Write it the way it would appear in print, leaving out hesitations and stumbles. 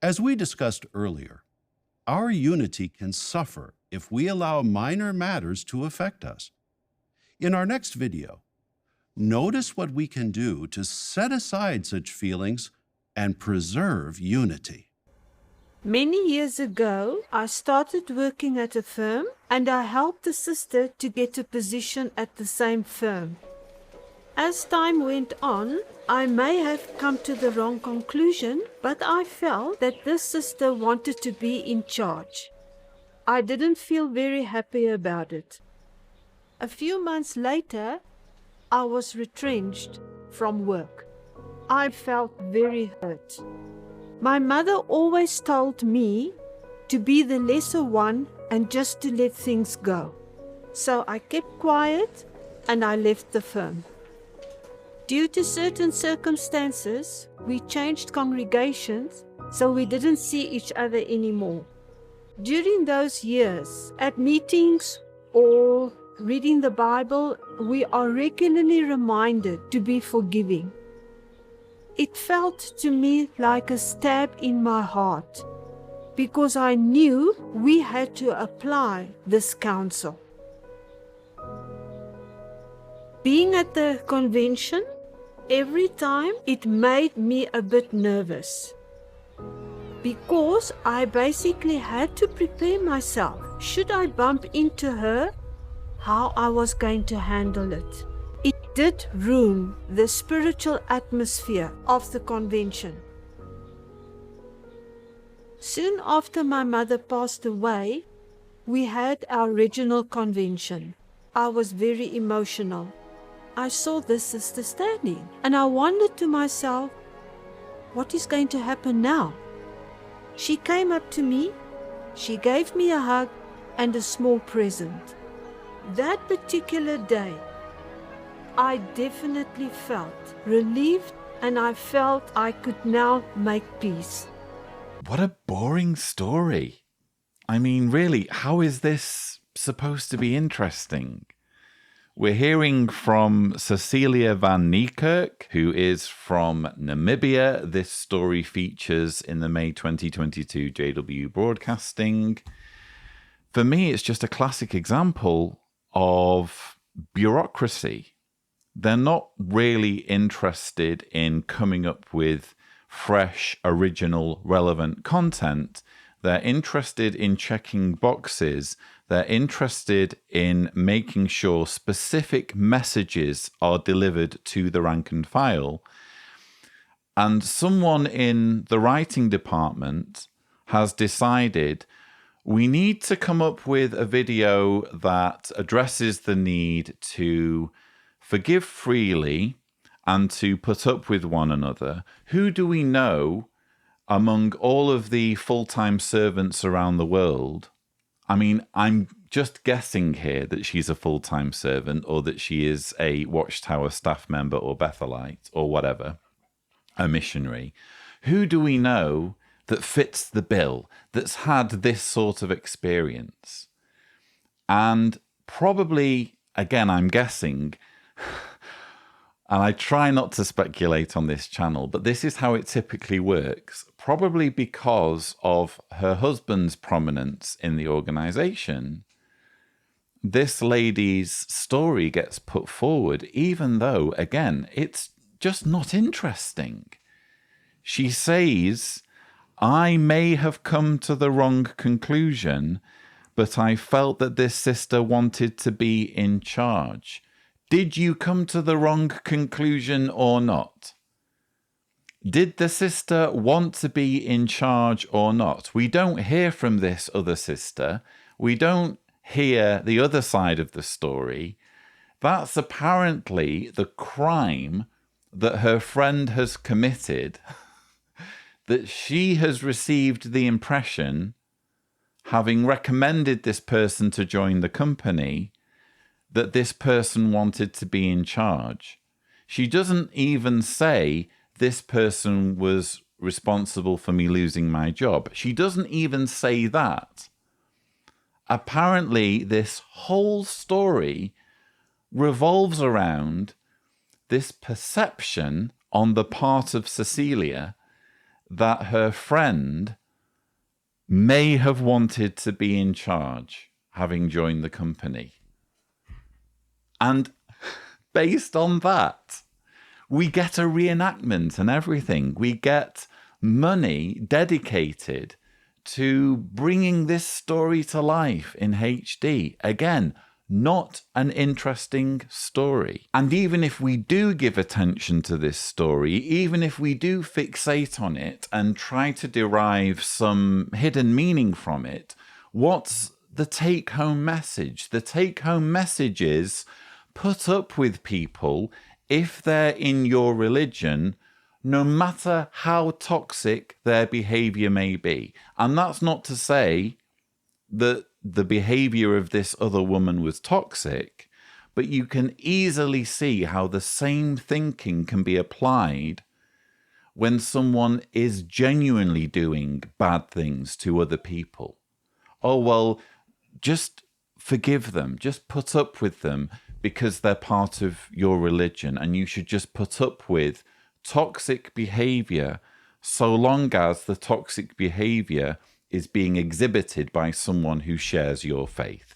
As we discussed earlier, our unity can suffer if we allow minor matters to affect us. In our next video, notice what we can do to set aside such feelings and preserve unity. Many years ago, I started working at a firm and I helped a sister to get a position at the same firm. As time went on, I may have come to the wrong conclusion, but I felt that this sister wanted to be in charge. I didn't feel very happy about it. A few months later, I was retrenched from work. I felt very hurt. My mother always told me to be the lesser one and just to let things go. So I kept quiet and I left the firm. Due to certain circumstances, we changed congregations, so we didn't see each other anymore. During those years, at meetings or reading the Bible, we are regularly reminded to be forgiving. It felt to me like a stab in my heart, because I knew we had to apply this counsel. Being at the convention, every time it made me a bit nervous, because I basically had to prepare myself. Should I bump into her, how I was going to handle it. It did ruin the spiritual atmosphere of the convention. Soon after my mother passed away, we had our regional convention. I was very emotional. I saw this sister standing and I wondered to myself, what is going to happen now? She came up to me, she gave me a hug and a small present. That particular day, I definitely felt relieved and I felt I could now make peace. What a boring story. I mean, really, how is this supposed to be interesting? We're hearing from Cecilia van Niekerk, who is from Namibia. This story features in the May 2022 JW Broadcasting. For me, it's just a classic example of bureaucracy. They're not really interested in coming up with fresh, original, relevant content. They're interested in checking boxes. They're interested in making sure specific messages are delivered to the rank and file. And someone in the writing department has decided we need to come up with a video that addresses the need to forgive freely and to put up with one another. Who do we know among all of the full-time servants around the world? I mean, I'm just guessing here that she's a full-time servant or that she is a Watchtower staff member or Bethelite or whatever, a missionary. Who do we know that fits the bill, that's had this sort of experience? And probably, again, I'm guessing, and I try not to speculate on this channel, but this is how it typically works. Probably because of her husband's prominence in the organization, this lady's story gets put forward, even though, again, it's just not interesting. She says, I may have come to the wrong conclusion, but I felt that this sister wanted to be in charge. Did you come to the wrong conclusion or not? Did the sister want to be in charge or not? We don't hear from this other sister. We don't hear the other side of the story. That's apparently the crime that her friend has committed, that she has received the impression, having recommended this person to join the company, that this person wanted to be in charge. She doesn't even say this person was responsible for me losing my job. She doesn't even say that. Apparently, this whole story revolves around this perception on the part of Cecilia that her friend may have wanted to be in charge, having joined the company. And based on that, we get a reenactment and everything. We get money dedicated to bringing this story to life in HD. Again, not an interesting story. And even if we do give attention to this story, even if we do fixate on it and try to derive some hidden meaning from it, what's the take-home message? The take-home message is put up with people if they're in your religion, no matter how toxic their behavior may be. And that's not to say that the behavior of this other woman was toxic, but you can easily see how the same thinking can be applied when someone is genuinely doing bad things to other people. Oh, well, just forgive them, just put up with them because they're part of your religion, and you should just put up with toxic behavior so long as the toxic behavior is being exhibited by someone who shares your faith.